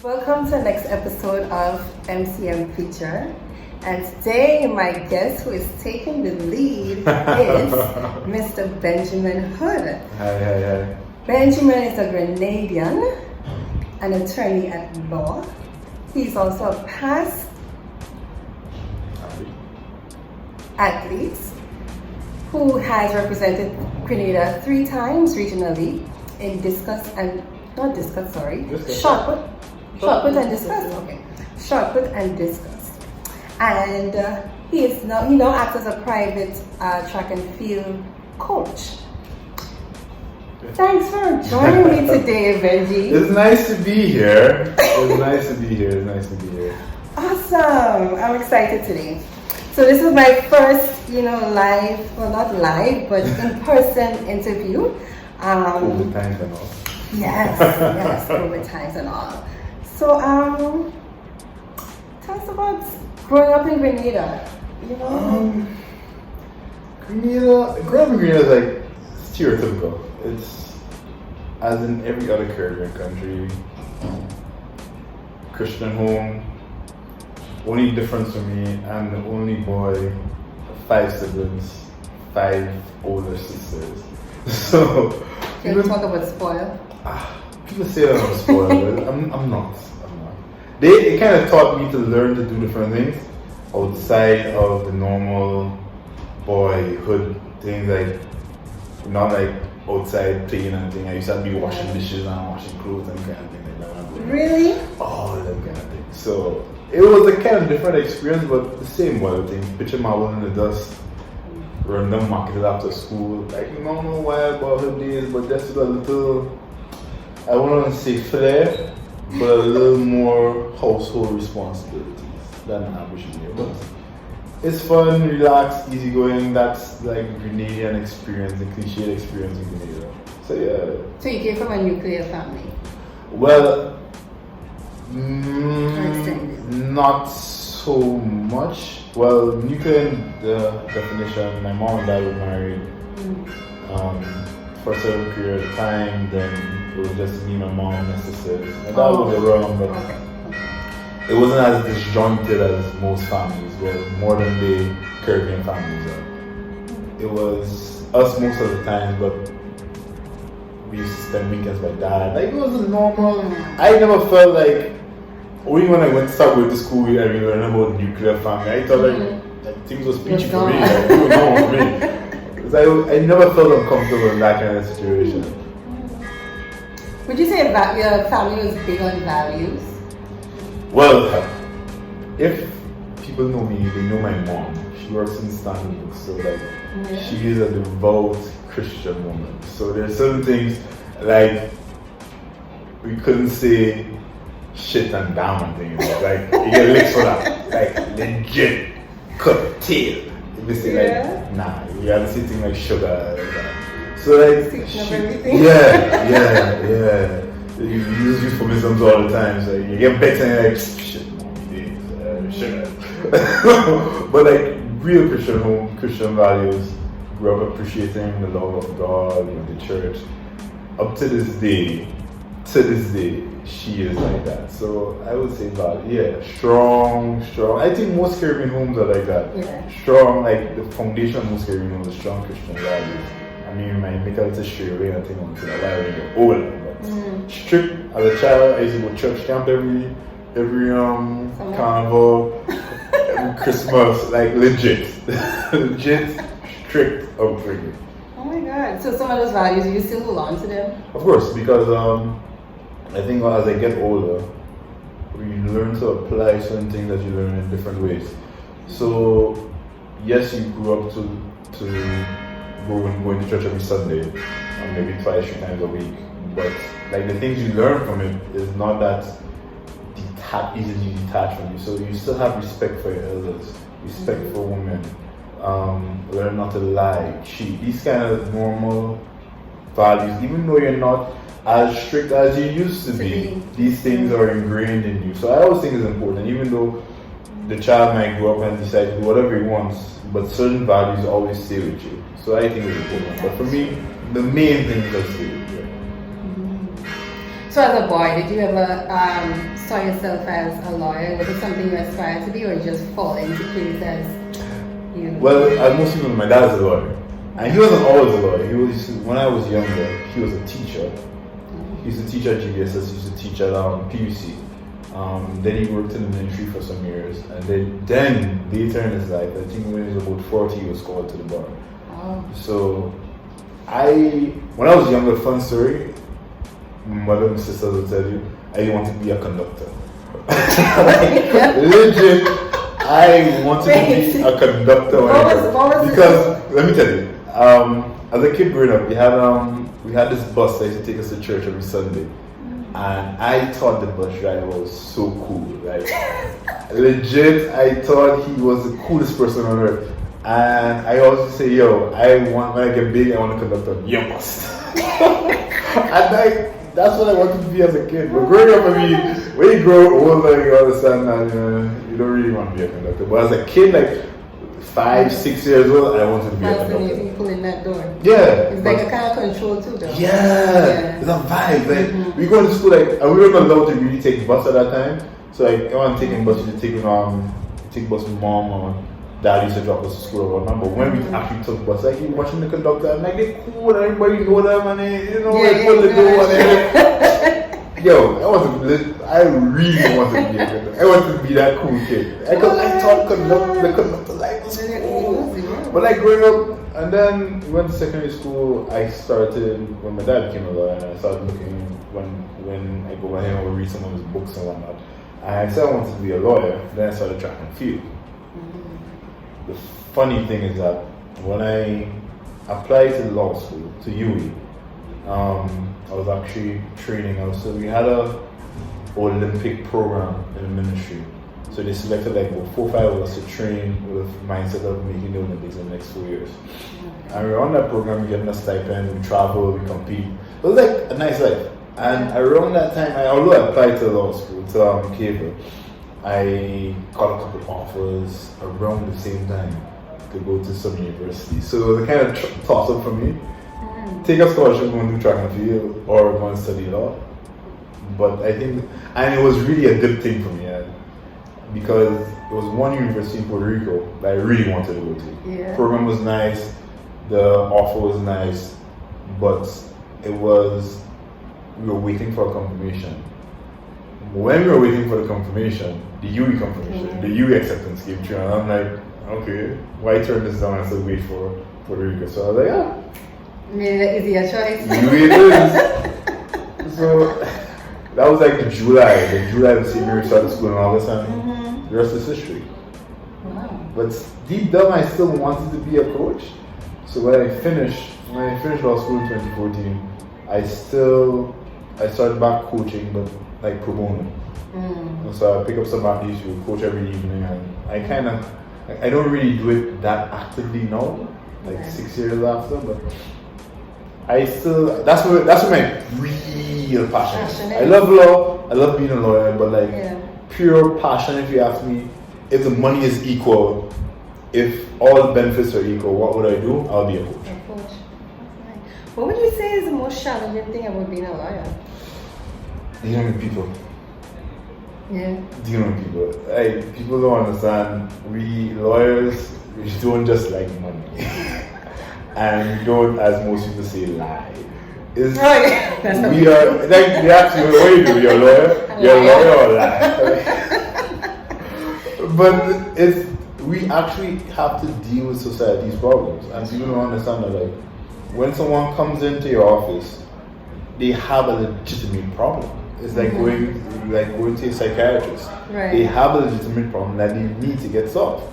Welcome to the next episode of MCM Feature. And today, my guest who is taking the lead is Mr. Benjamin Hood. Hi. Benjamin is a Grenadian, an attorney at law. He's also a past athlete who has represented Grenada 3 times regionally in shot put and discus. Okay, shot put and discus. And he now acts as a private track and field coach. Thanks for joining me today, Benji. It's nice to be here. Awesome. I'm excited today. So this is my first, live, well not live, but in-person interview. COVID times and all. Yes, COVID times and all. So, tell us about growing up in Grenada. Growing up in Grenada is like stereotypical. It's as in every other Caribbean country. Christian home. Only difference for me, I'm the only boy of 5 siblings, 5 older sisters. So can you talk about spoiled? People say that I'm spoiled, but I'm not. They kind of taught me to learn to do different things outside of the normal boyhood things, like not like outside playing and things. I used to be washing dishes and washing clothes and kind of thing like that. Really? All of them kind of things. So it was a kind of different experience, but the same wild thing. Picture marble in the dust, random market after school, like normal wild boyhood days, but just with a little, I wouldn't say flair, but a little more household responsibilities than average year. But it's fun, relaxed, easygoing. That's like Grenadian experience, the cliched experience in Grenada. So yeah. So you came from a nuclear family? Well, not so much. Well, nuclear in the definition, my mom and dad were married for a certain period of time, then it was just me, my mom, and my sisters. My dad was around, but it wasn't as disjointed as most families, well, more than the Caribbean families are. It was us most of the time, but we used to spend weekends with my dad. Like, it wasn't normal. I never felt like, only when I went to start going to school, I learned about the nuclear family. I thought like things was peachy for me. Like, it was normal for me. I never felt uncomfortable in that kind of situation. Would you say your family was big on values? Well, if people know me, they know my mom. She works in Stanley Books, so she is a devout Christian woman. So there's certain things like we couldn't say shit and damn and things. Like you get licks for that. Like legit cut tail. They say like, nah, you have to say things like sugar. So like, yeah. You use euphemisms all the time. So you get better and like, shit, sugar. But like real Christian home, Christian values, grew up appreciating the love of God, the church. Up to this day, she is like that. So I would say strong. I think most Caribbean homes are like that. Yeah. Strong, like the foundation of most Caribbean homes is strong Christian values. I mean, you might make a little stray away and think until a while when you're older, but strict. As a child, I used to go church camp every carnival, every Christmas, like legit strict upbringing. Oh my God! So some of those values, you still hold on to them? Of course, because I think as I get older, we learn to apply certain things that you learn in different ways. So, yes, you grew up to going to church every Sunday, maybe 2-3 times a week. But like the things you learn from it is not that easily detached from you. So you still have respect for your elders, respect for women, learn not to lie, cheat. These kind of normal values, even though you're not as strict as you used to be, these things are ingrained in you. So I always think it's important, even though the child might grow up and decide to do whatever he wants, but certain values always stay with you. So I think it's important. But for me, the main thing is to stay with you. So as a boy, did you ever saw yourself as a lawyer? Was it something you aspired to be, or you just fall into things as you? Well, as most people know, my dad is a lawyer. And he wasn't always a lawyer. He was, when I was younger, he was a teacher. He used to teach at GBSS, he used to teach at PUC. Then he worked in the ministry for some years. And then later in his life, I think when he was about 40, he was called to the bar. Oh. So, when I was younger, fun story, my mother and sister will tell you, I wanted to be a conductor. Legit, I wanted to be a conductor. Because, let me tell you, as a kid growing up, we had this bus that used to take us to church every Sunday. And I thought the bus driver was so cool. Like, legit, I thought he was the coolest person on earth. And I always say, yo, when I get big, I want to conduct a young bus. And that's what I wanted to be as a kid. But growing up, when you grow older, you understand that you don't really want to be a conductor. But as a kid, like 5, 6 years old, I wanted to be a conductor. Fascinating, pulling that door. Yeah. It's like a kind of control too, though. Yeah. It's a vibe. Like, we go to school, like, and we weren't allowed to really take the bus at that time. So, like, if I'm taking bus, you take bus with mom or dad used to drop us to school or whatnot. But when we actually took bus, like, you watching the conductor, and like, they're cool, and everybody know them, and they, they put the door, and yo, I really wanted to be a conductor. I wanted to be that cool kid. I thought the conductor life was cool. But like growing up, and then we went to secondary school, I started, when my dad became a lawyer, and I started looking, when I go by him, I would read some of his books and whatnot. And I said I wanted to be a lawyer, then I started track and field. The funny thing is that when I applied to law school, to UE, I was actually training. So we had a Olympic program in the ministry. So they selected like 4 or 5 of us to train with the mindset of making the Olympics in the next 4 years. And we were on that program, we getting a stipend, we travel, we compete. It was like a nice life. And around that time, although I applied to law school, to Cable, I got a couple of offers around the same time to go to some university. So it was a kind of toss up for me. Take a scholarship, go and do track and field, or go and study law. But I think, and it was really a good thing for me, because it was one university in Puerto Rico that I really wanted to go to. Yeah. The program was nice, the offer was nice, but we were waiting for a confirmation. When we were waiting for the confirmation, the UE confirmation, the UE acceptance came through, and I'm like, okay, why turn this down and still wait for Puerto Rico? So I was like, yeah, easier choice. UE it is. So that was like the July the same year we started school in August, and the rest is history. Wow. But deep down, I still wanted to be a coach. So when I finished law school in 2014, I started back coaching, but like pro bono. So I pick up some athletes who coach every evening, and I don't really do it that actively now, like 6 years after, but I still, that's where my real passion is. I love law, I love being a lawyer, but like pure passion, if you ask me, if the money is equal, if all the benefits are equal, what would I do? I'll be a coach. What would you say is the most challenging thing about being a lawyer? Dealing with people. Yeah. Dealing with people. People don't understand. We lawyers, we don't just like money. And we don't, as most people say, lie. We are, like, they ask you, what do you do? You're a lawyer? You're a lawyer or a liar? But we actually have to deal with society's problems. And people don't understand that, like, when someone comes into your office, they have a legitimate problem. It's like going to a psychiatrist. Right. They have a legitimate problem that they need to get solved.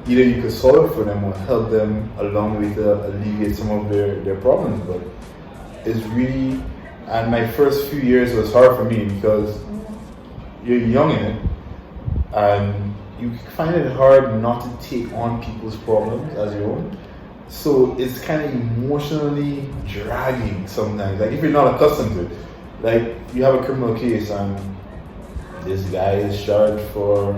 Either you could solve it for them or help them along with alleviate some of their problems. But it's really, and my first few years was hard for me because you're young in it, and you find it hard not to take on people's problems as your own. So it's kind of emotionally dragging sometimes. Like if you're not accustomed to it, like you have a criminal case and this guy is charged for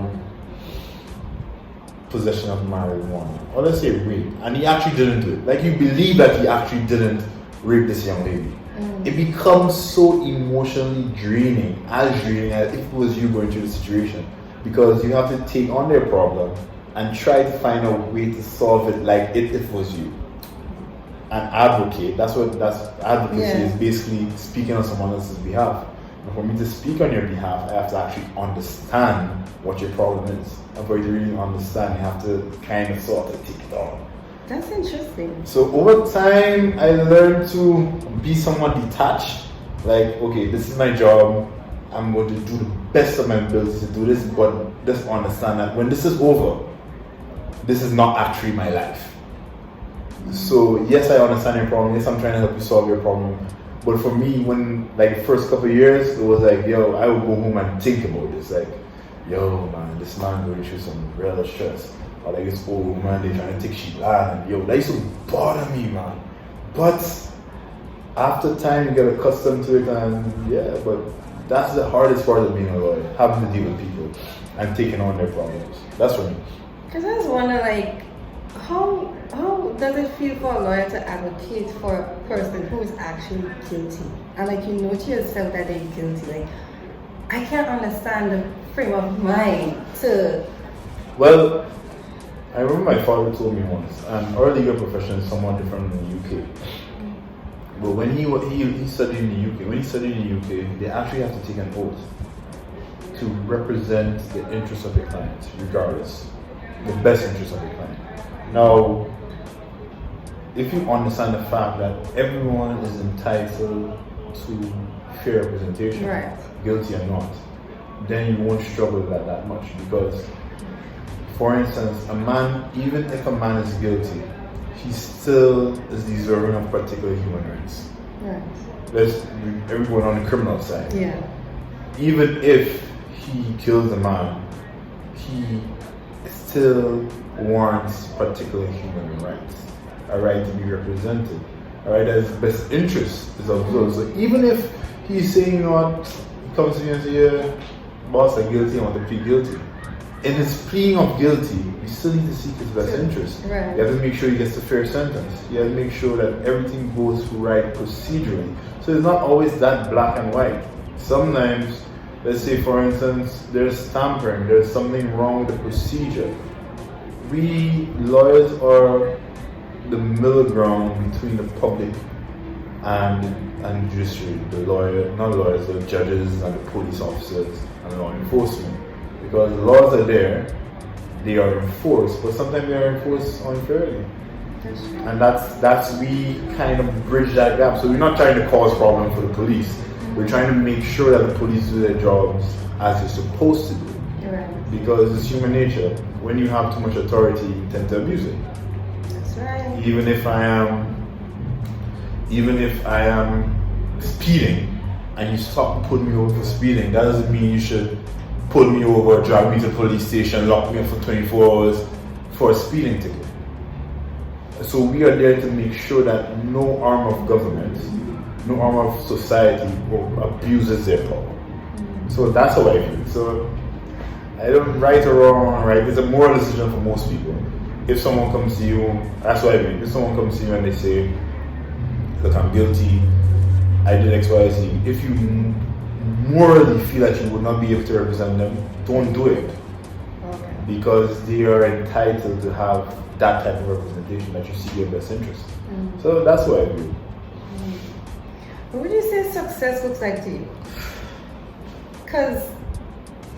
possession of marijuana, or let's say rape, and he actually didn't do it. Like you believe that he actually didn't rape this young lady, it becomes so emotionally draining as if it was you going through the situation, because you have to take on their problem and try to find a way to solve it like if it was you. And advocate, that's advocacy is, basically speaking on someone else's behalf. And for me to speak on your behalf, I have to actually understand what your problem is. And for you to really understand, you have to kind of sort of take it on. That's interesting. So over time, I learned to be somewhat detached. Like, okay, this is my job. I'm going to do the best of my ability to do this, but just understand that when this is over, this is not actually my life. So yes, I understand your problem. Yes, I'm trying to help you solve your problem. But for me, when like the first couple of years, it was like, yo, I would go home and think about this. Like, yo, man, this man going through some real stress. Or like this old man, they trying to take shit land. And yo, that used to bother me, man. But after time, you get accustomed to it, and yeah, but that's the hardest part of being a lawyer, having to deal with people and taking on their problems. That's for me. Because I was wondering, like, how does it feel for a lawyer to advocate for a person who is actually guilty? And like, you know to yourself that they're guilty. Like, I can't understand the frame of mind to... Well, I remember my father told me once, and our legal profession is somewhat different in the UK. But when he studied in the UK, they actually have to take an oath to represent the interests of the client, regardless, the best interests of the client. Now, if you understand the fact that everyone is entitled to fair representation, right, guilty or not, then you won't struggle with that much, because, for instance, even if a man is guilty, he still is deserving of particular human rights. Right. There's everyone on the criminal side. Yeah. Even if he kills a man, he still warrants particular human rights. A right to be represented. A right that his best interest is observed. So even if he's saying, you know what, he comes to me and says, yeah, boss, I'm guilty, I want to plead guilty. In his pleading of guilty, you still need to seek his best interest. Right. You have to make sure he gets a fair sentence. You have to make sure that everything goes right procedurally. So it's not always that black and white. Sometimes, let's say for instance, there's tampering, there's something wrong with the procedure. We lawyers are the middle ground between the public and judiciary. Not lawyers, the judges and the police officers and law enforcement. Because the laws are there, they are enforced, but sometimes they are enforced unfairly. And that's we kind of bridge that gap. So we're not trying to cause problems for the police. We're trying to make sure that the police do their jobs as they're supposed to do. Right. Because it's human nature. When you have too much authority, you tend to abuse it. That's right. Even if I am speeding and you stop and put me over for speeding, that doesn't mean you should pull me over, drag me to the police station, lock me up for 24 hours for a speeding ticket. So we are there to make sure that no arm of government, no arm of society abuses their power. So that's how I feel. So I don't right or wrong, right? It's a moral decision for most people. If someone comes to you, that's what I mean. If someone comes to you and they say, look, I'm guilty, I did X, Y, Z. If you morally feel that you would not be able to represent them, don't do it. Okay. Because they are entitled to have that type of representation, that you see their best interest. So that's what I do. What would you say success looks like to you? Because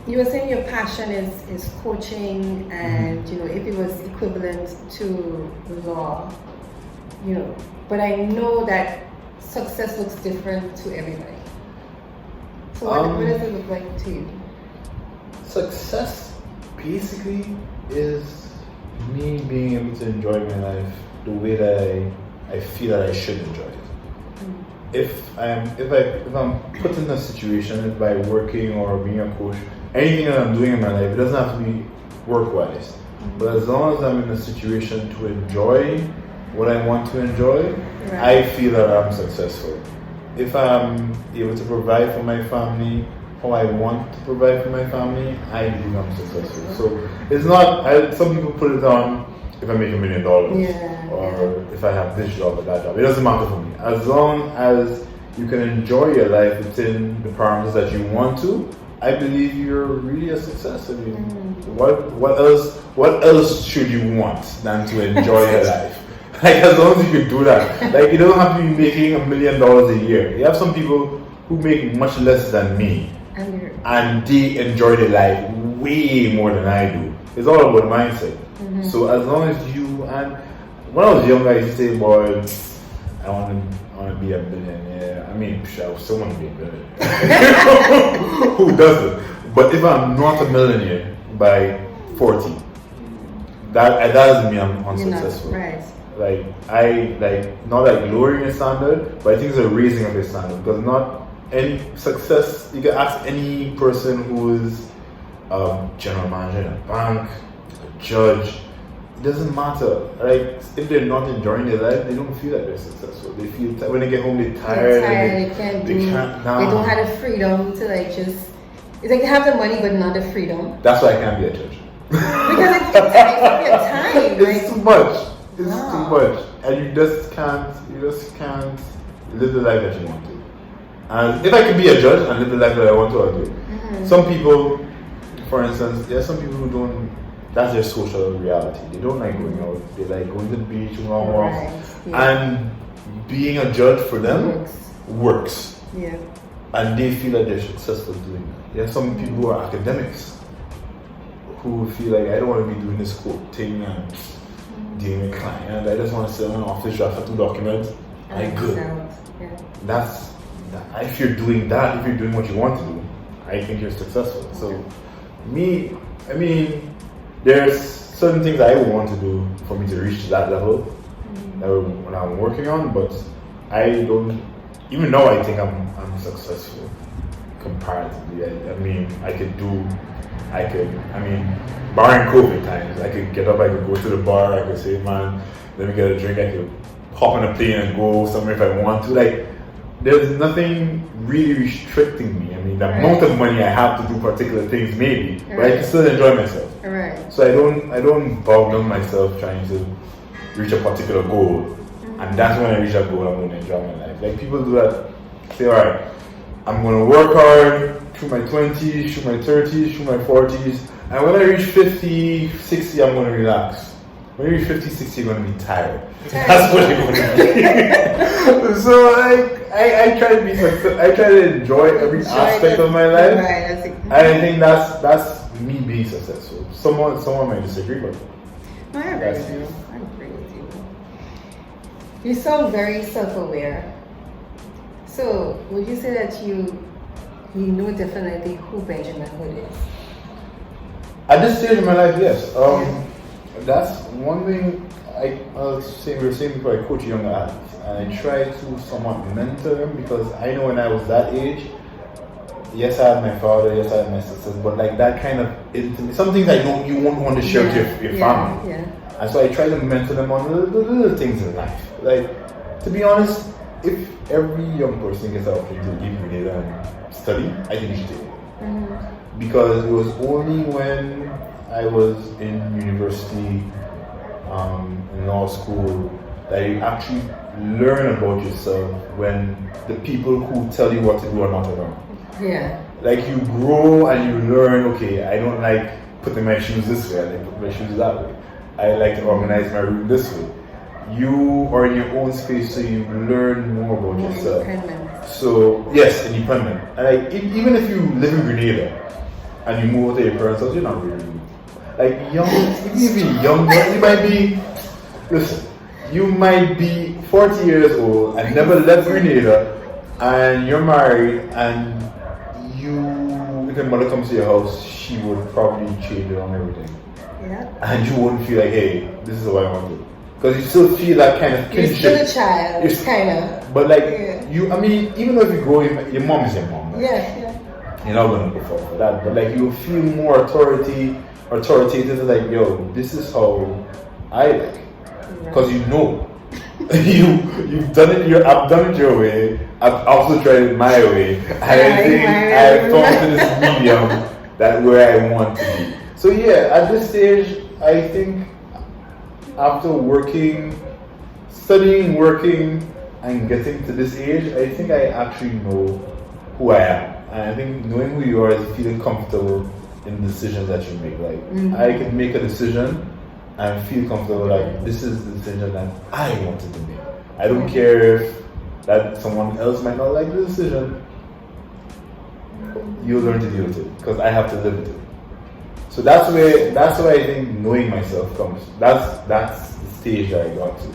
you were saying your passion is coaching, and you know, if it was equivalent to law, you know, but I know that success looks different to everybody. So what does it look like to you? Success basically is me being able to enjoy my life the way that I feel that I should enjoy it. If I'm put in a situation, if by working or being a coach, anything that I'm doing in my life, it doesn't have to be work-wise. But as long as I'm in a situation to enjoy what I want to enjoy, right, I feel that I'm successful. If I'm able to provide for my family how I want to provide for my family, I believe I'm successful. So it's not, some people put it on if I make $1 million, or if I have this job or that job. It doesn't matter for me. As long as you can enjoy your life within the parameters that you want to, I believe you're really a success. I mean, what else should you want than to enjoy your life? Like, as long as you can do that. Like, you don't have to be making $1 million a year. You have some people who make much less than me, and they enjoy their life way more than I do. It's all about mindset. So as long as you, and when I was younger, I used to say, boy, I want to be a billionaire. I mean, I still want to be a billionaire. Who doesn't? But if I'm not a millionaire by 40, that doesn't mean I'm unsuccessful. Right. Like, not like lowering your standard, but I think it's a raising of your standard, because not any success, you can ask any person who is a general manager in a bank, a judge, it doesn't matter. Like, if they're not enjoying their life, they don't feel like they're successful. They feel when they get home, they're tired. They don't have the freedom to like just. It's like they have the money but not the freedom. That's why I can't be a judge. Because it takes up your time. It's too much. It's too much, and you just can't live the life that you want to. And if I could be a judge and live the life that I want to, I'll do it. Some people, for instance, there are some people who don't. That's their social reality. They don't like going out. They like going to the beach and long walks. And being a judge for them works. Yeah. And they feel like they're successful doing that. There are some people who are academics who feel like, I don't want to be doing this quote thing and dealing with client. I just want to sit in an office, draft for 2 documents. I'm good. That's if you're doing that, if you're doing what you want to do, I think you're successful. So I mean, there's certain things I would want to do for me to reach that level when I'm working on, but I don't. Even though I think I'm successful comparatively, I mean, barring COVID times, I could get up, I could go to the bar, I could say, man, let me get a drink, I could hop on a plane and go somewhere if I want to. Like, there's nothing really restricting me. I mean, the amount of money I have to do particular things maybe, but I can still enjoy myself. So I don't bog down myself trying to reach a particular goal, and that's when I reach that goal, I'm going to enjoy my life. Like, people do that, say, all right, I'm going to work hard through my 20s, through my 30s, through my 40s, and when I reach 50, 60, I'm going to relax. When you reach 50, 60, you're going to be tired. That's what you're going to be. So I try to be successful. I try to enjoy every aspect of my life. And I think that's me being successful. Someone might disagree, but I agree with you. You sound very self-aware. So would you say that you know definitely who Benjamin Hood is? At this stage of my life, yes. That's one thing we were saying before, I coach younger athletes, and I try to somewhat mentor them, because I know when I was that age, yes, I had my father, yes, I had my sisters, but like that kind of intimate, some things you won't want to share with your family. And so I try to mentor them on the little things in life. Like, to be honest, if every young person gets the opportunity to leave Grenada and study, I think you should take it. Because it was only when I was in university, in law school, that you actually learn about yourself when the people who tell you what to do are not around. Like, you grow and you learn, okay, I don't like putting my shoes this way, I like putting my shoes that way. I like to organize my room this way. You are in your own space, so you learn more about yourself. So, yes, independent. And like, even if you live in Grenada and you move out to your parents' house, you're not really like young. Even younger, you might be. Listen, you might be 40 years old and never left Grenada, and you're married, and if your mother comes to your house, she would probably change it on everything. And you wouldn't feel like, hey, this is what I want to do. Because you still feel that kind of kinship. You're still a child, kind of. But like, I mean, even though if you grow, your mom is your mom. Right? You're not going to go for that. But like, you feel more authoritative, like, yo, this is how I like. Because you know. You've done it, I've done it your way. I've also tried it my way. And I think I've found this medium that where I want to be. So yeah, at this stage, I think after studying, working, I'm getting to this age, I think I actually know who I am. And I think knowing who you are is feeling comfortable in the decisions that you make. Like I can make a decision and feel comfortable like this is the decision that I wanted to make. I don't care if that someone else might not like the decision. You'll learn to deal with it because I have to live with it. So that's where I think knowing myself comes. That's the stage that I got to.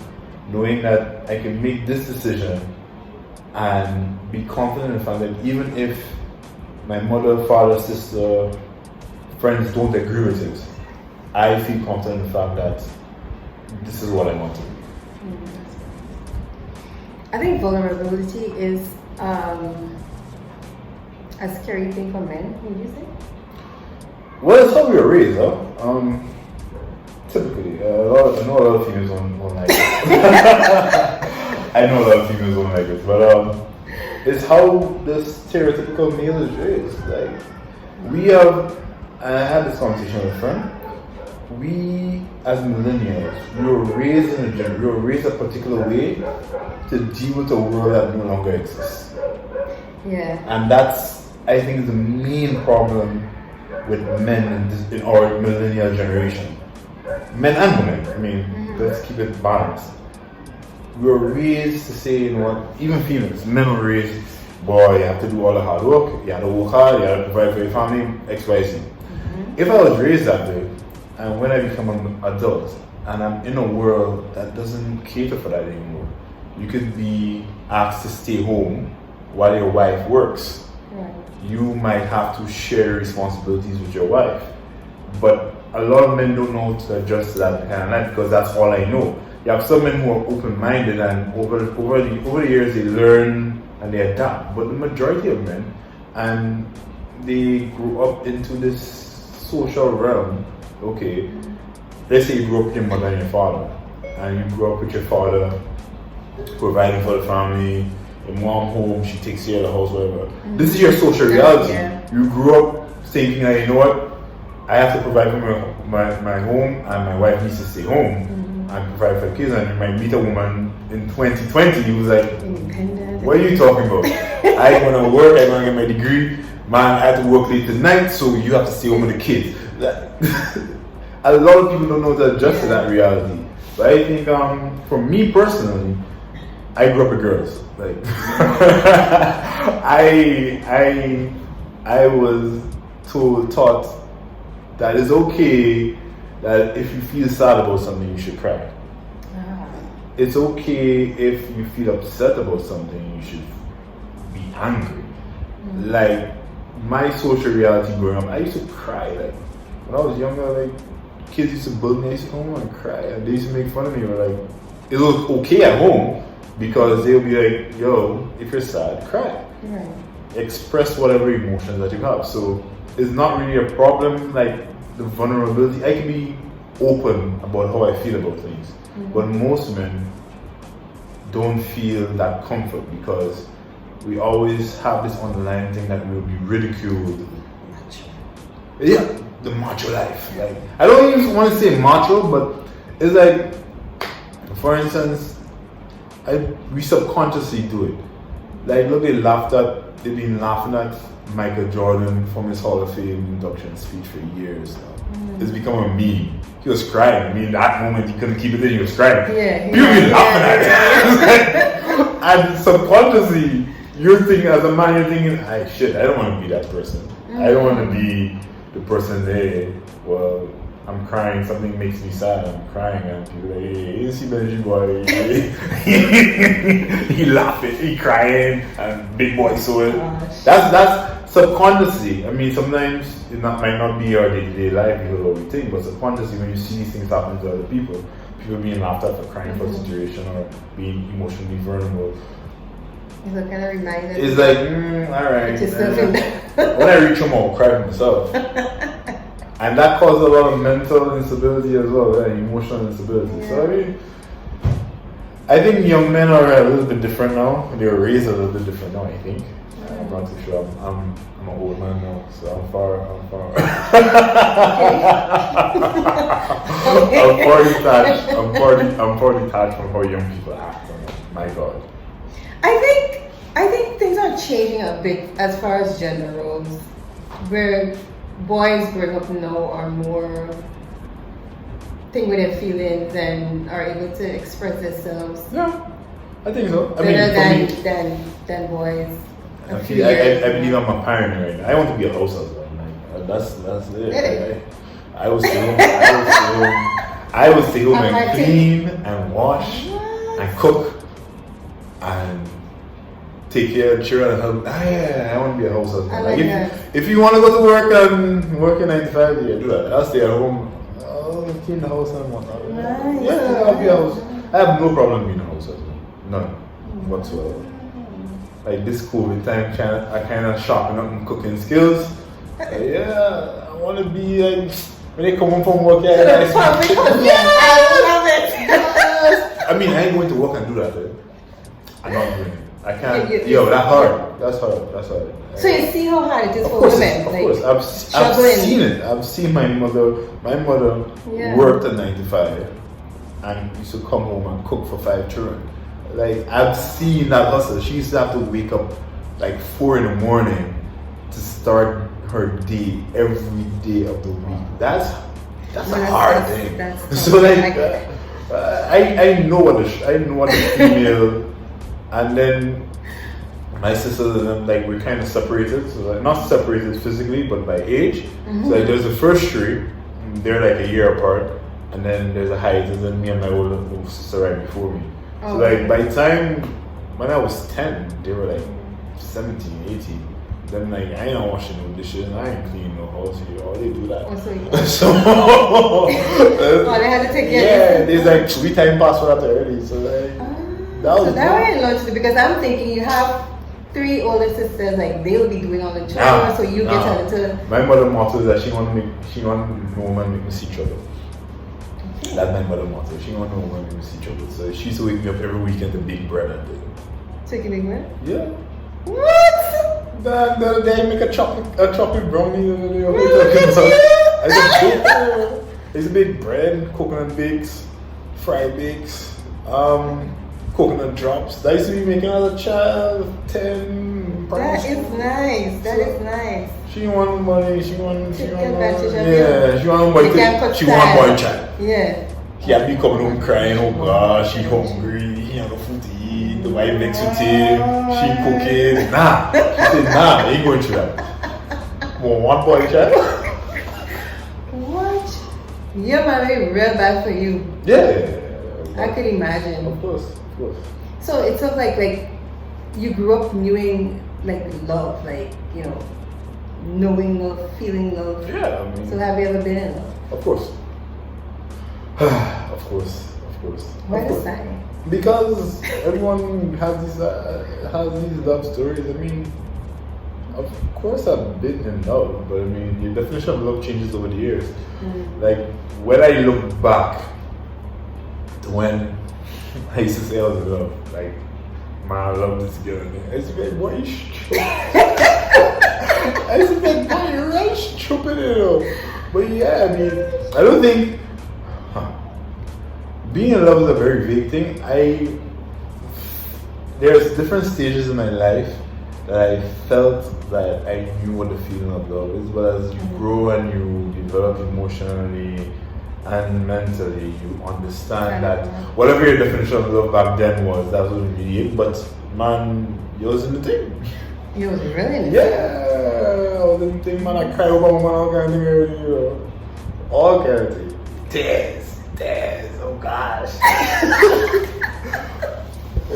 Knowing that I can make this decision and be confident in the fact that even if my mother, father, sister, friends don't agree with it, I feel confident in the fact that this is what I want to do. I think vulnerability is a scary thing for men, would you say? Well, it's how we were raised, huh? Typically, I know a lot of females won't like it. I know a lot of females won't like it, but it's how the stereotypical male is raised. Like, we have, and I had this conversation with a friend, we as millennials, we were raised we were raised a particular way to deal with a world that no longer exists. Yeah. And that's, I think, the main problem with men in our millennial generation. Men and women, I mean, let's keep it balanced. We were raised to say, you know what, even females, men were raised, boy, you have to do all the hard work, you have to work hard, you have to provide for your family, X, Y, Z. If I was raised that way, and when I become an adult, and I'm in a world that doesn't cater for that anymore, you could be asked to stay home while your wife works. Right. You might have to share responsibilities with your wife. But a lot of men don't know how to adjust to that kind of life because that's all I know. You have some men who are open-minded and over the years they learn and they adapt. But the majority of men, and they grew up into this social realm. Okay, let's say you grew up with your mother and your father, and you grew up with your father providing for the family, your mom home, she takes care of the house, whatever. This is your social reality. Yeah. You grew up thinking that, you know what, I have to provide for my home and my wife needs to stay home and provide for the kids. And you might meet a woman in 2020 who's like, independent. what are you talking about? I want to work, I want to get my degree. Man, I have to work late tonight, so you have to stay home with the kids. A lot of people don't know how to adjust to that reality. But I think for me personally, I grew up with girls. Like I was taught that it's okay that if you feel sad about something, you should cry. It's okay if you feel upset about something, you should be angry. Like my social reality growing up, I used to cry. Like when I was younger, like kids used to bully me, I used to come home and cry, and they used to make fun of me. Or like it was okay at home because they'll be like, "Yo, if you're sad, cry. Right. Express whatever emotions that you have." So it's not really a problem. Like the vulnerability, I can be open about how I feel about things, but most men don't feel that comfort because we always have this underlying thing that we'll be ridiculed. Macho. Yeah, the macho life. Like I don't even want to say macho, but it's like, for instance, we subconsciously do it. Like look, they've been laughing at Michael Jordan from his Hall of Fame induction speech for years now. It's become a meme. He was crying. I mean, that moment he couldn't keep it in. He was crying. Yeah. People be laughing at it. And subconsciously, you're thinking, as a man, you're thinking, I don't want to be that person. I don't want to be the person, hey, well, I'm crying, something makes me sad, I'm crying, and people are like, hey, you see Benji boy, he laughing, he crying, and big boy so it. That's subconsciously. I mean, sometimes it might not be our day-to-day life because of what we think, but subconsciously when you see these things happen to other people being laughed at for crying for a situation or being emotionally vulnerable. It's a kind of reminder. It's like, alright. When I reach home, I'll cry for myself. And that causes a lot of mental instability as well, right? Emotional instability. Yeah. So I think young men are a little bit different now. They were raised a little bit different now, I think. I'm not too sure. I'm an old man now, so I'm far. I'm far detached from how young people act. My God. I think things are changing a bit as far as gender roles, where boys growing up now are more think with their feelings and are able to express themselves. Yeah, I think so. Better than boys. I believe I'm a pioneer right now. I want to be a house husband. Like, that's it. Really? I will stay home. I will stay home and clean and wash and cook and take care of children and help. I want to be a house husband. Like if you want to go to work and work in 9 to 5, yeah, do that. I'll stay at home. I'll clean the house and whatnot. Nice. Yeah, I'll be a house. I have no problem being a house husband. None whatsoever. Like this COVID time, I kind of sharpen up my cooking skills. Yeah, I want to be like when they come home from work. Yeah, I love it. I mean, I ain't going to work and do that. I'm not doing it. I can't. That's hard. That's hard. So you see how hard it is for women. Of course, I've seen it. I've seen my mother. My mother worked at 9 to 5 and used to come home and cook for 5 children. Like I've seen that hustle. She used to have to wake up like 4 in the morning to start her day every day of the week. That's a hard thing. So like I know what the female, and then my sisters and them, like we're kind of separated. So like not separated physically, but by age. Mm-hmm. So like there's the first 3, they're like a year apart, and then there's a hiatus, and then me and my older sister right before me. So like by the time when I was 10, they were like 17, 18. Then like I ain't washing no dishes, I ain't cleaning no house here. All they do that. So they had to take care. Yeah, there's like 3 time pass for that already. So like that was really launched it because I'm thinking you have 3 older sisters, like they'll be doing all the chores, so you get her to. My mother motto is that she want no woman make me see trouble. That's my mother motto. She want no woman make me see trouble. So she used to wake me up every weekend to bake bread and thing. Taking big bread? Yeah. What? The other day I make a chocolate brownie. I used to bake bread, coconut bakes, fried bakes, coconut drops. That used to be making as a child, 10. That is nice. That is nice. She want money. She want money. She want boy child. Yeah. He had me coming home crying. Oh gosh, she hungry. He had no food to eat. The wife makes with him. She cooking. Nah. She said nah. I ain't going through that. One boy child. What? Your mommy real bad for you. Yeah. I could imagine. Of course. So it sounds like you grew up knowing like love, like knowing love, feeling love. Yeah, I mean. So have you ever been in love? Of course. Of course. Why the sign? Because everyone has these love stories. I mean, of course I've been in love, but I mean the definition of love changes over the years. Like when I look back to when I used to say I was in love, like man, I love this girl. I used to be like, boy, you stupid. I used to be like, boy, you're really stupid, But yeah, I mean, I don't think being in love is a very vague thing. There's different stages in my life that I felt that I knew what the feeling of love is, but as you grow and you develop emotionally and mentally, you understand that whatever your definition of love back then was, that was really it. But man, you was in the thing. You was really in the thing? Yeah, I was in the thing, man. I cried over my man, all kind of thing already, all kind of thing. Tears, oh gosh.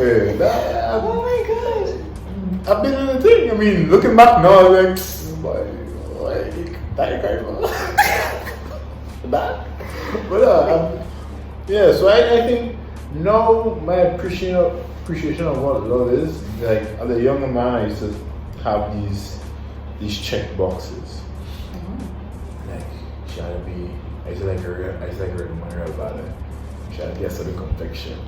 Oh my gosh. I've been in the thing. I mean, looking back now, I'm like, why that you crying for? That? But yeah, so I think now my appreciation of what love is, like as a younger man, I used to have these check boxes. Like she had to be, I used to like her money about it. She had to get certain complexion.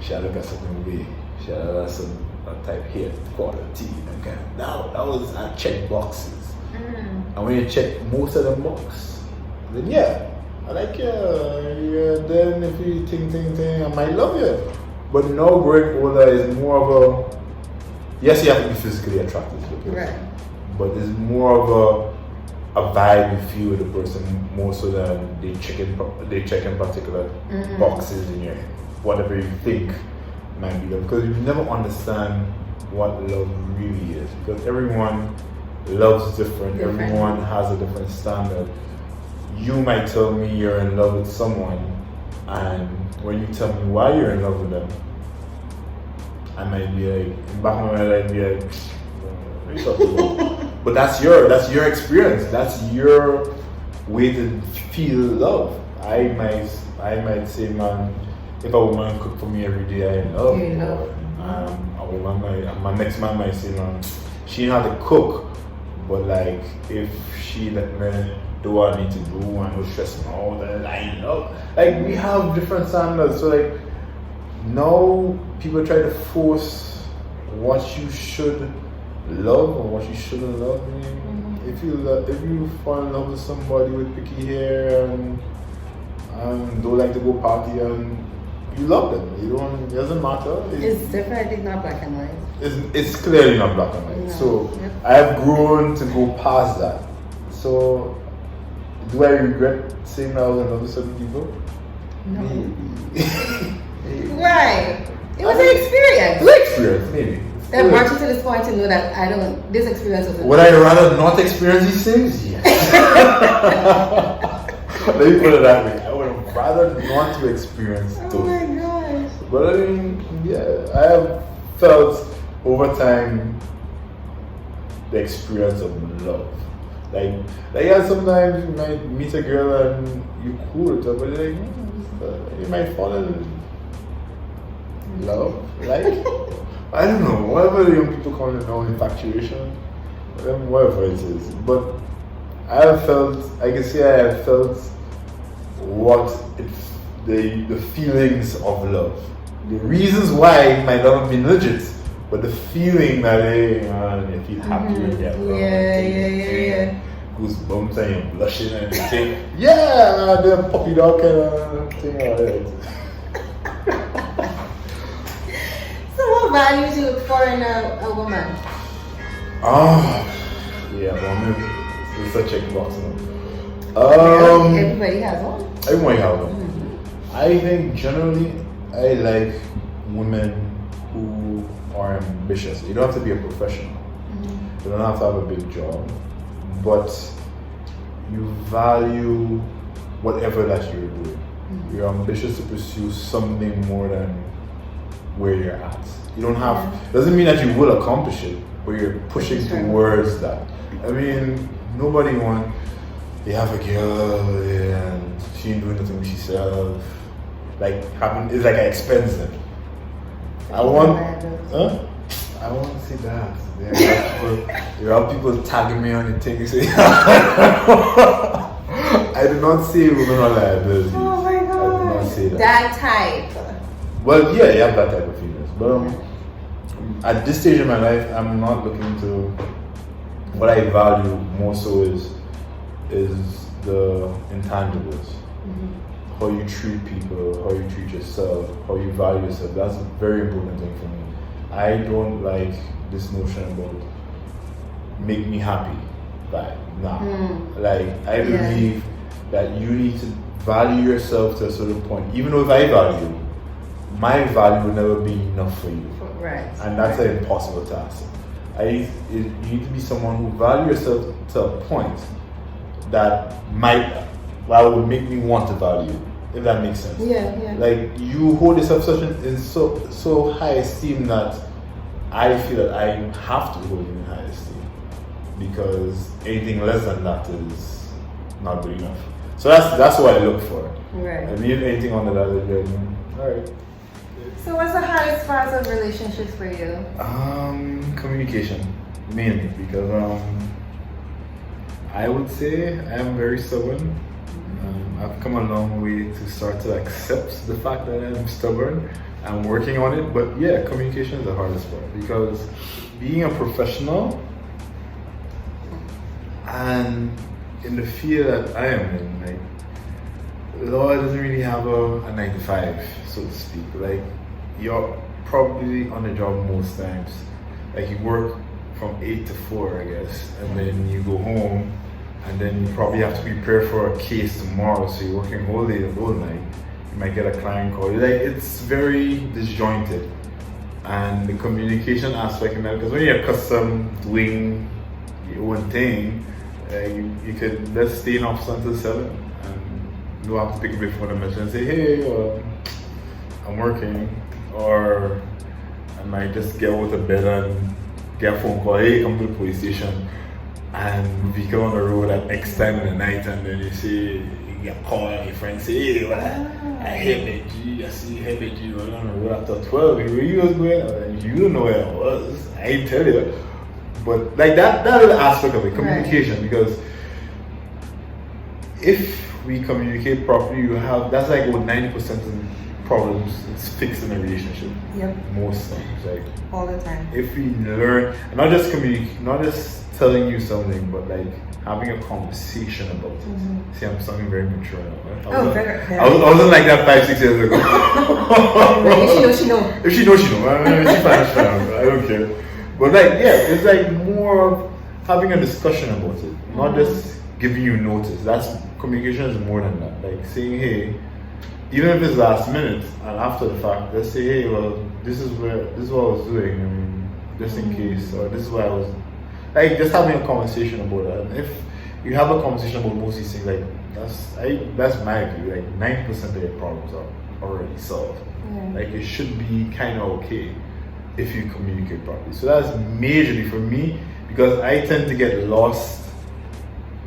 She had to get certain way. She had to have some type hair quality. Okay, now that was our check boxes. And when you check most of the box, then yeah. I like you, then if you think, I might love you. But now growing older is more of yes, you have to be physically attracted to the person, Right. but it's more of a vibe you feel with the person more so than they check in particular boxes in your head, whatever you think might be love, because you never understand what love really is, because everyone loves different. Everyone has a different standard. You might tell me you're in love with someone, and when you tell me why you're in love with them, I might be like, in back of my mind, I'd be like, what are you talking about? But that's your experience. That's your way to feel love. I might say, man, if a woman cook for me every day, I love. You love. A woman my next man might say, man, she know how to cook, but like if she let me do what I need to do and no stress me out, then I love. Like we have different standards. So like now people try to force what you should love or what you shouldn't love. I mean, if you fall in love with somebody with picky hair and don't like to go party and you love them, it doesn't matter. It's definitely not black and white. It's clearly not black and white. No. So I have grown to go past that. So do I regret saying that I was in love with certain people? No. Maybe. Right. It was an experience. It's an experience, maybe. That brought you to this point to know that this experience was. Would I rather not experience these things? Yes. Let me put it that way. I would rather not to experience those. Oh my gosh. But I mean, yeah, I have felt over time the experience of love. Like yeah, sometimes you might meet a girl and you cool with her, but like, you might fall in love. Like, I don't know, whatever the young people call it now, infatuation, whatever it is. But I can say I have felt the feelings of love. The reasons why it might not have been legit, but the feeling that you feel happy when you're around. Yeah. Goosebumps and you're blushing and you think, yeah, the puppy dog kind of thing. Alright. So what values you look for in a woman? Yeah, woman. It's a checkbox. Everybody has one. Everybody has one. I think generally I like women who are ambitious. You don't have to be a professional. You don't have to have a big job, but you value whatever that you're doing. You're ambitious to pursue something more than where you're at. You don't have, doesn't mean that you will accomplish it, but you're pushing towards that. I mean, nobody wants, they have a girl and she ain't doing nothing with herself. Like, it's like an expense then. I want to say that. There are people tagging me on the thing and say, I do not say women are liability. Oh my god. I do not say that. That type. Well, yeah, you have that type of females. But at this stage in my life, I'm not looking to. What I value more so is the intangibles. How you treat people, how you treat yourself, how you value yourself. That's a very important thing for me. I don't like this notion about make me happy. Like I believe that you need to value yourself to a certain point. Even though if I value you, my value will never be enough for you. Right. And that's an impossible task. You need to be someone who values yourself to a point that would make me want to value you, if that makes sense. Yeah. Like you hold yourself in so high esteem that I feel that I have to hold you in high esteem, because anything less than that is not good enough. So that's what I look for. Right. I mean, if anything under that, is alright. So what's the hardest part of relationships for you? Communication, mainly, because I would say I am very stubborn. I've come a long way to start to accept the fact that I'm stubborn. I'm working on it, but yeah, communication is the hardest part, because being a professional and in the field that I am in, like, law doesn't really have a 9 to 5, so to speak. Like, you're probably on the job most times. like you work from 8 to 4, I guess, and then you go home, and then you probably have to prepare for a case tomorrow, so you're working whole day, the whole night. You might get a client call. Like, it's very disjointed, and the communication aspect in that, because when you're accustomed doing your own thing, you could let's stay in office until 7, and you don't have to pick up your phone and message and say, hey, I'm working, or I might just get out of bed and get a phone call, hey, come to the police station, and vehicle on the road at X time in the night, and then you say, you get a call and your friend say, hey, well, I hear Benji, I see Benji rolling on the road after 12, where you was going, and you don't know where I was, I ain't tell you. But like that is the aspect of it, communication, because if we communicate properly, you have, that's like about 90% of problems it's fixed in a relationship. Yep. Most times, like all the time. If we learn, and not just communicate, not just telling you something, but like having a conversation about it. Mm-hmm. See, I'm sounding very mature now. Right? Very. I wasn't like that 5-6 years ago. If she know. If she knows, she knows. She's fine. I don't care. But like, yeah, it's like more of having a discussion about it, not just giving you notice. That's communication is more than that. Like saying, hey, even if it's last minute and after the fact, let's say, hey, well, this is what I was doing, I mean, just in case, or this is what I was, like, just having a conversation about it. And if you have a conversation about most of these things, like, that's my view, like 90% of your problems are already solved. Like, it should be kind of okay if you communicate properly. So that's majorly for me, because I tend to get lost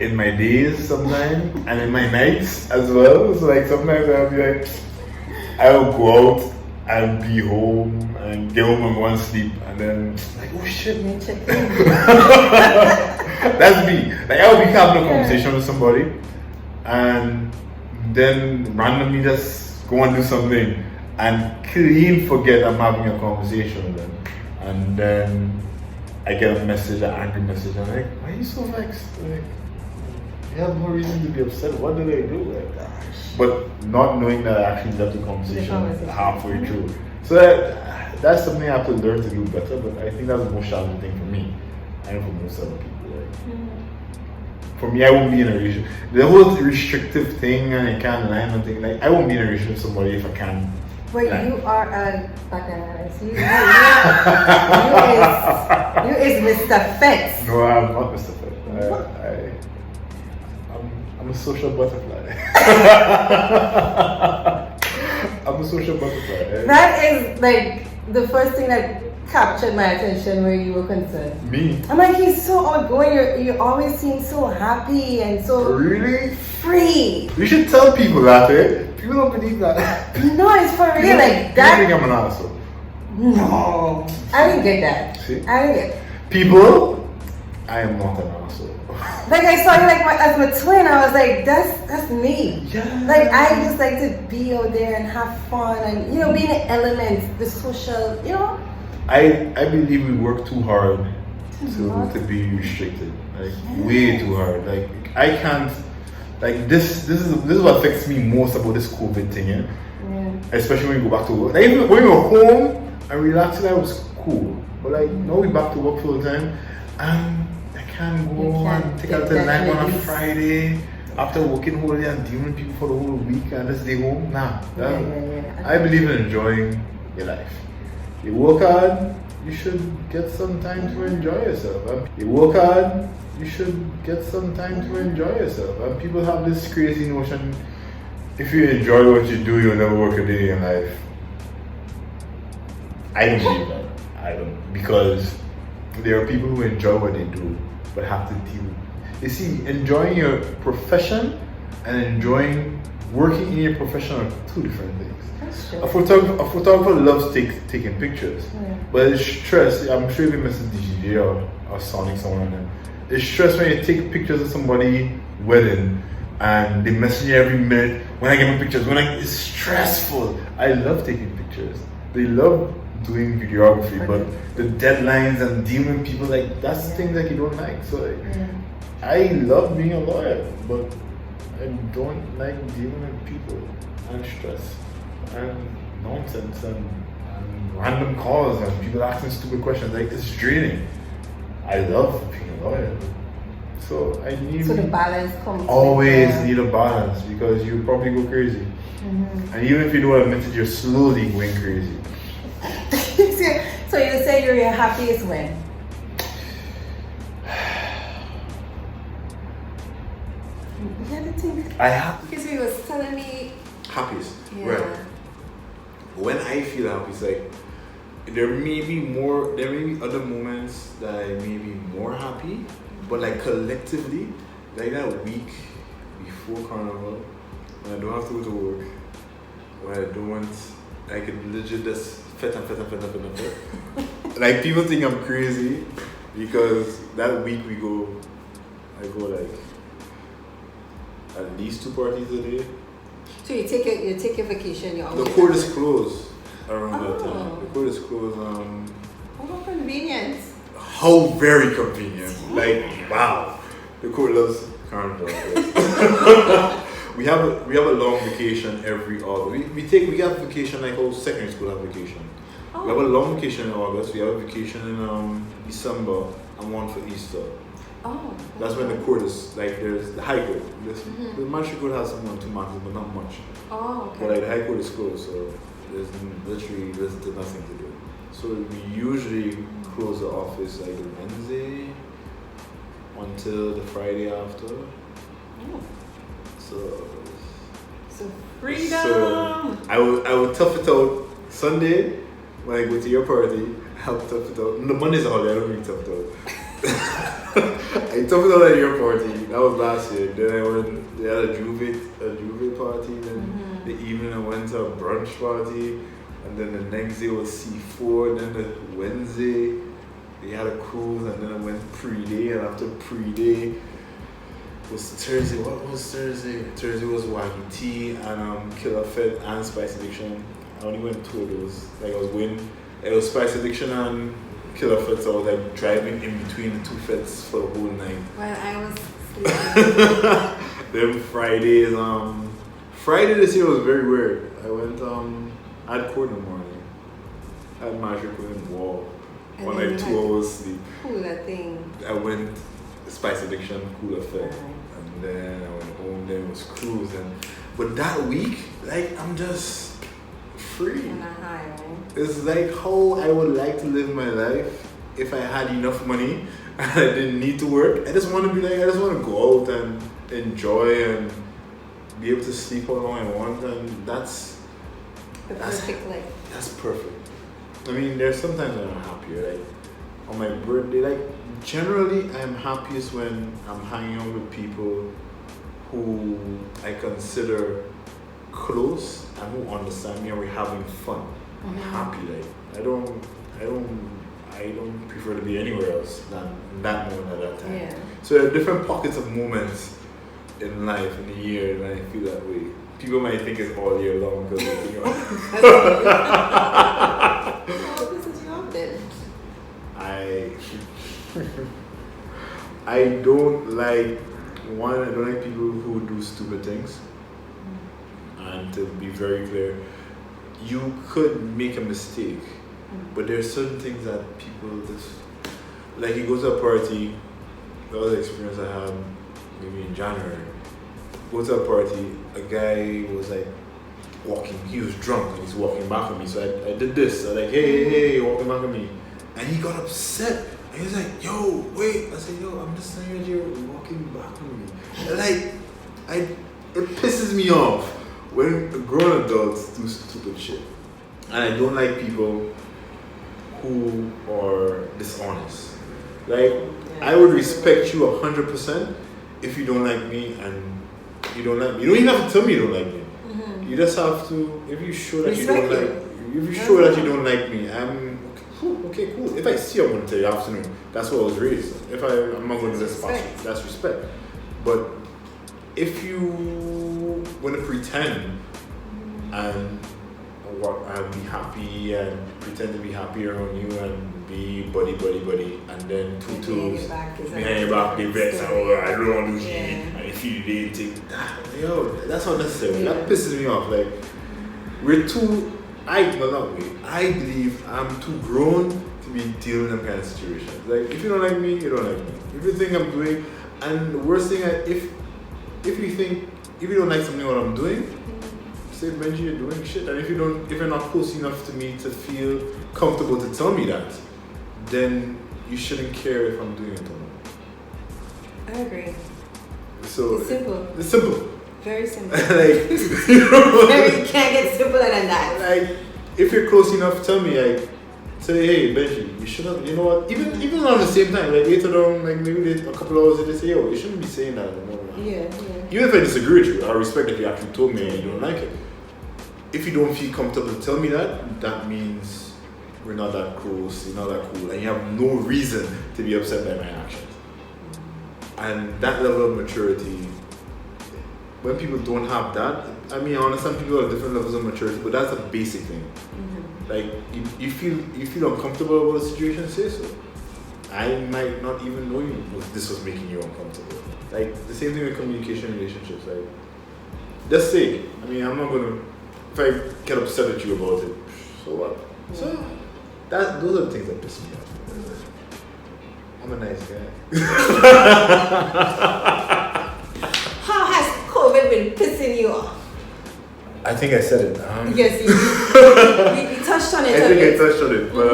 in my days sometimes and in my nights as well. So like sometimes I'll be like, I'll go out and be home and get home and go and sleep, and then like, oh shit. That's me. Like I'll be having a conversation with somebody and then randomly just go and do something and clean forget I'm having a conversation with them. And then I get a message, an angry message, and I'm like, why are you so vexed? Like, you have no reason to be upset. What did I do? Like, but not knowing that I actually left the conversation halfway through. So that's something I have to learn to do better, but I think that's the most challenging thing for me and for most other people. Like, for me, I won't be in a relationship. The whole restrictive thing and I can't lie and thing, like I won't be in a relationship with somebody if I can't. But you are a bacchanalist. You is Mr. Fetz. No, I'm not Mr. Fetz. I'm a social butterfly. I'm a social butterfly. That is like the first thing that captured my attention where you were concerned. Me? I'm like, he's so outgoing. You always seem so happy and so really free. You should tell people that, eh? People don't believe that. No, it's for real. Like that. You think I'm an asshole? No, I didn't get that. See? I didn't get. People, I am not an asshole. Like I saw you like as my twin, I was like, that's me. Yeah. Like I just like to be out there and have fun and be in the elements, the social, I believe we work too hard to be restricted. Like way too hard. Like I can't. Like this is what affects me most about this COVID thing, yeah? Especially when you go back to work. Like even when you're home and relaxing, that was cool. But like now we're back to work full time, and I can't go and take out the night on a Friday after working whole day and dealing with people for the whole week and just stay home. Nah, I believe in enjoying your life. You work hard, you should get some time to enjoy yourself. You work hard, you should get some time to enjoy yourself. And people have this crazy notion, if you enjoy what you do, you'll never work a day in life. I don't believe that. I don't. Because there are people who enjoy what they do, but have to deal. You see, enjoying your profession and enjoying working in your profession are two different things. A photographer loves taking pictures, but it's stress. I'm sure if you miss a DJ or Sonic, someone on them. It's stress when you take pictures of somebody's wedding and they message you every minute. When I get my pictures, it's stressful. I love taking pictures. They love doing videography, but the deadlines and dealing with people, like that's things that you don't like. So I love being a lawyer, but I don't like dealing with people and stress and nonsense and random calls and people asking stupid questions. Like, it's draining. I love being a lawyer. So I need. So the balance comes. Always need a balance because you probably go crazy. And even if you don't admit it, you're slowly going crazy. So you say you're your happiest when? You had to think. I have Because he was telling me. Happiest. Yeah. Right. When I feel happy, it's like there may be other moments that I may be more happy, but like collectively, like that week before Carnival, when I don't have to go to work, when I don't want, I can legit just fit. Like people think I'm crazy because that week I go like at least 2 parties a day. So you take your vacation. The court is closed around that time. The court is closed. How convenient. How very convenient. Like wow. The court loves Carnival. we have a long vacation every August. We have vacation like how secondary school have vacation. Oh. We have a long vacation in August. We have a vacation in December and one for Easter. Oh. That's when the court is like there's the high court. The magistrate court has 1 or 2 matches, but not much. Oh, okay. But like the high court is closed, so there's nothing to do. So we usually close the office like Wednesday until the Friday after. Oh. So Freedom. So I would tough it out Sunday when I go to your party. I'll tough it out. No, Monday's a holiday. I don't really tough it out. I toughed it out at your party. That was last year. Then I went. They had a Juve party. Then the evening I went to a brunch party, and then the next day was C4. Then the Wednesday they had a cruise, and then I went pre-day. And after pre-day was Thursday. What was Thursday? Thursday was Wagyu Tea and Killer Fed and Spice Addiction. I only went 2 of those. Like I was going. It was Spice Addiction and Killer Fed, so I was like driving in between the 2 feds for the whole night. Well, I was sleeping. Then Friday this year was very weird. I went I had court in the morning. I had magic in the wall. On like 2 hours sleep. Cool that thing. I went Spice Addiction, Cooler Fed. And then I went home, then it was cruising. But that week, like I'm just free. On a high, right? It's like how I would like to live my life if I had enough money and I didn't need to work. I just want to be like, I just want to go out and enjoy and be able to sleep how long I want, and that's perfect life. That's perfect. I mean, there's sometimes when I'm happier, like on my birthday, like generally I'm happiest when I'm hanging out with people who I consider close and who understand me and we're having fun. I'm happy, like I don't prefer to be anywhere else than in that moment at that time. Yeah. So there are different pockets of moments in life, in the year, and I feel that way. People might think it's all year long because they think This is your then. I don't like people who do stupid things. And to be very clear, you could make a mistake, but there are certain things that people just like. You go to a party. The other experience I had maybe in January. Go to a party. A guy was like walking. He was drunk and he's walking back at me. So I did this. I was like, hey, walking back at me, and he got upset. And he was like, yo, wait. I said, yo, I'm just saying you're walking back at me. And like, it pisses me off when grown adults do stupid shit. And I don't like people who are dishonest. Like, I would respect you 100% if you don't like me and you don't like me. You don't even have to tell me you don't like me. You just have to, if you show that you don't like me, I'm okay, cool. If I see you, I'm going to tell you afternoon. That's what I was raised. I'm not going to just pass you. That's respect. But if you want to pretend and be happy and pretend to be happy around you and be buddy, and then tutus behind your back, they vex, oh, I don't want to do shit, and if you didn't take that, yo, that's unnecessary. That pisses me off. Like, we're too I believe I'm too grown to be dealing with them kind of situations. Like, if you don't like me, you don't like me. If you think I'm doing, and the worst thing, if you don't like something what I'm doing, say, Benji, you're doing shit. And if you're not close enough to me to feel comfortable to tell me that, then you shouldn't care if I'm doing it or not. I agree. So it's simple. It's simple. Very simple. Like, you can't get simpler than that. Like, if you're close enough, tell me. Like, say, hey, Benji, you shouldn't. You know what? Even on the same time, like later on, like maybe a couple hours later, say, yo, you shouldn't be saying that anymore. Yeah. Even if I disagree with you, I respect that you actually told me and you don't like it. If you don't feel comfortable to tell me that, that means we're not that close, you're not that cool, and you have no reason to be upset by my actions. And that level of maturity, when people don't have that, I mean, I understand people have different levels of maturity, but that's a basic thing. Mm-hmm. Like, you feel uncomfortable about a situation, say so. I might not even know you if this was making you uncomfortable. Like, the same thing with communication relationships. Like, just say, I mean, I'm not gonna, if I get upset at you about it, so what? Yeah. So, those are the things that piss me off. I'm a nice guy. How has COVID been pissing you off? I think I said it. Yes, you touched on it. I think I touched on it, but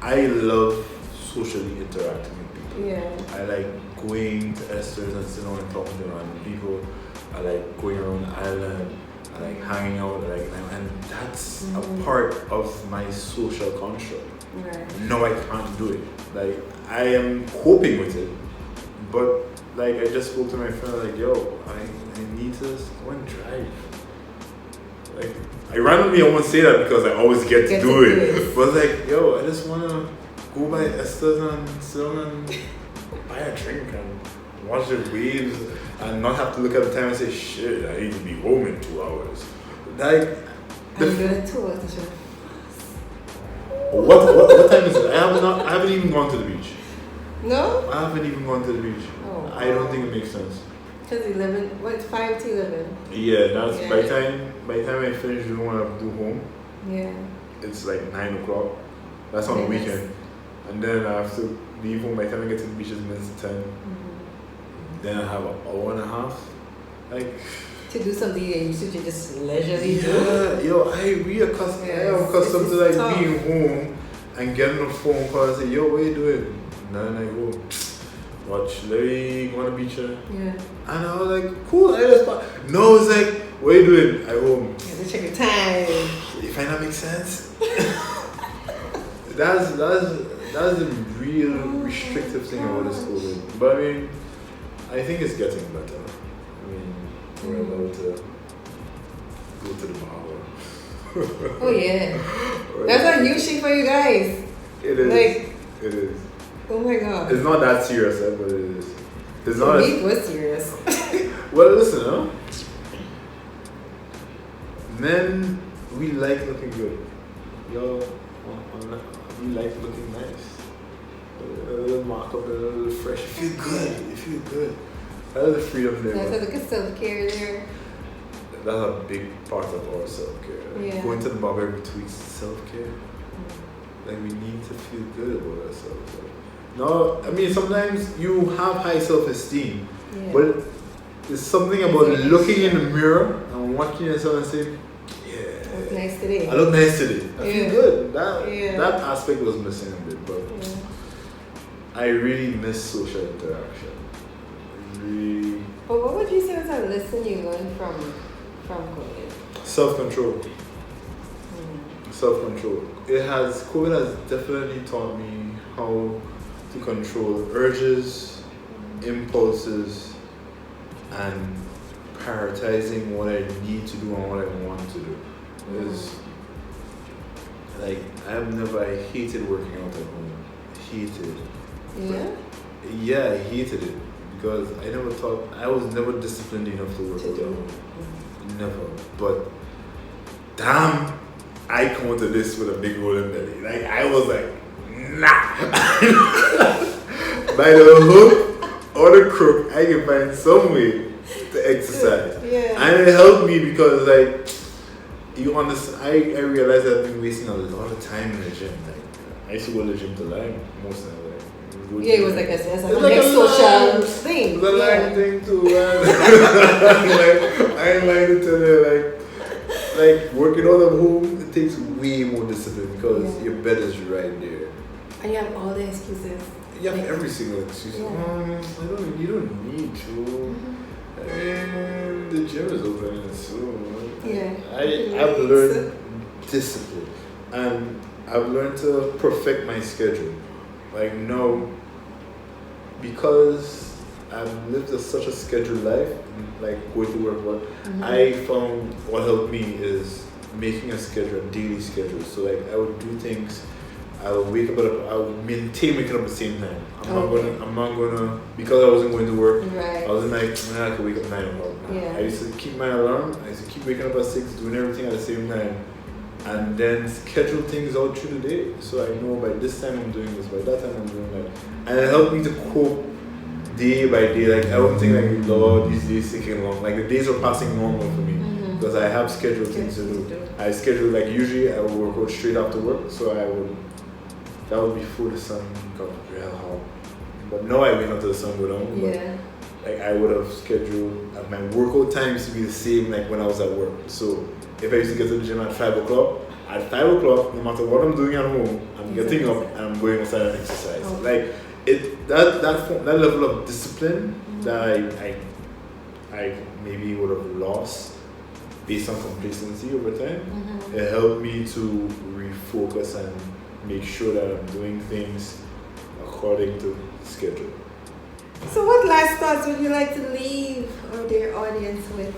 I love socially interacting with people. Yeah. I like going to Esther's and sitting and talking to random people. I like going around the island. I like hanging out. And that's a part of my social construct. Right. No, I can't do it. Like, I am coping with it, but like, I just spoke to my friend, like, yo, I need to go and drive. Like, I won't say that because I always get to do it. But like, yo, I just wanna go by Esther's and sit down and buy a drink and watch the waves and not have to look at the time and say, shit, I need to be home in 2 hours. Like, I'm gonna tour the show. What time is it? I haven't even gone to the beach. No? I haven't even gone to the beach. Oh. I don't think it makes sense. Because 11, what's 5 to 11? Yeah, that's by the time I finish doing what I do home. Yeah. It's like 9 o'clock. That's on the weekend. And then I have to leave home by the time I get to the beach it's minutes to 10. Mm-hmm. Then I have an hour and a half. Like, to do something you should just leisurely do. Yeah, yo, I am accustomed to like tough. Being home and getting a phone call and say, yo, what are you doing? And then I go, watch Larry go on the beach. Yeah. And I was like, cool, I just thought, no, it's like, what are you doing? I home. You have to check your time. You find that makes sense? that's the real restrictive thing about this COVID. But I mean, I think it's getting better. I mean, we're allowed to go to the barber. Oh yeah. That's a huge thing for you guys. It is. Like, it is. Oh my god. It's not that serious, but it is. It's for me, it was serious. Well, listen, huh? Men, we like looking good. Yo, we like looking nice. A little markup, a little fresh. You feel good. You feel good. That's the freedom there. That's a look at self-care there. That's a big part of our self-care. Yeah. Going to the barber every 2 weeks is self-care. Like, we need to feel good about ourselves. No, I mean, sometimes you have high self-esteem, but there's something about looking in the mirror and watching yourself and saying, yeah, I look nice today. I look nice today. I feel good. That aspect was missing a bit, but I really miss social interaction. Really. But what would you say was a lesson you learned from COVID? Self-control. Self-control. COVID has definitely taught me how to control urges, impulses, and prioritizing what I need to do and what I want to do. Is like I hated working out at home. Hated. Yeah? Yeah, I hated it because I was never disciplined enough to work out at home. Never. But damn, I come to this with a big rolling belly. Like, I was like, nah. By the hook or the crook, I can find some way to exercise. Yeah. And it helped me because, like, you understand. I realized that I've been wasting a lot of time in the gym. Like I used to go to the gym to line most of the time. Yeah, it was like it's like It's a like next a social line. thing. The line Yeah. thing too, man. Like I ain't lying to tell you, like working out at home, it takes way more discipline because Yeah. your bed is right there. And you have all the excuses. You have Like, every single excuse. Yeah. You don't need to. And the gym is open soon. Yeah. I've learned discipline, and I've learned to perfect my schedule. Like now, because I've lived such a scheduled life, like going to work, I found what helped me is making a schedule, a daily schedule. So like I would do things. I would wake up I would maintain waking up at the same time. I'm not gonna because I wasn't going to work. Right. I wasn't like, man, I could wake up 9 o'clock. Yeah. I used to keep my alarm. I used to keep waking up at 6, doing everything at the same time, and then schedule things out through the day. So I know by this time I'm doing this, by that time I'm doing that, and it helped me to cope day by day. Like I wouldn't think like, Lord, these days taking long. Like the days are passing normal for me because I have scheduled things to do. I schedule like usually I would work out straight after work, so that would be before the sun got real hot. But now I wait until the sun go down. But Yeah. like I would have scheduled my workout times to be the same like when I was at work. So if I used to get to the gym at 5 o'clock, at 5 o'clock, no matter what I'm doing at home, I'm getting up and I'm going outside and exercise. Okay. Like that level of discipline that I maybe would have lost based on complacency over time. It helped me to refocus and make sure that I'm doing things according to schedule. So what last thoughts would you like to leave our dear audience with?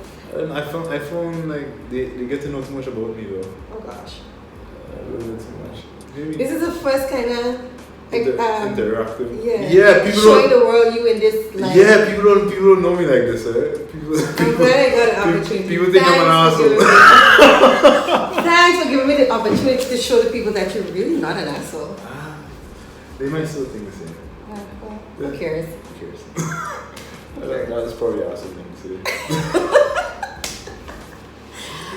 I found like they get to know too much about me though. Oh gosh. A little bit too much. Maybe This is the first kind of interactive. Yeah. Yeah, people showing don't. the world you in this life. Yeah, people don't know me like this. People. I'm glad I got an opportunity. People think I'm an Thanks for asshole. Thanks for giving me the opportunity to show the people that you're really not an asshole. They might still think the same. Well, who cares? Who cares? That's probably an asshole thing to say.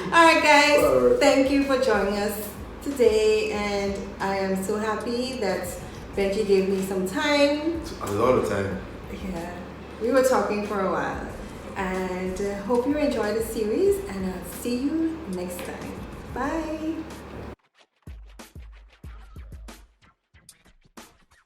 Alright guys, Alright. thank you for joining us today, and I am so happy that Benji gave me some time. A lot of time. Yeah, we were talking for a while, and hope you enjoyed the series, and I'll see you next time. Bye.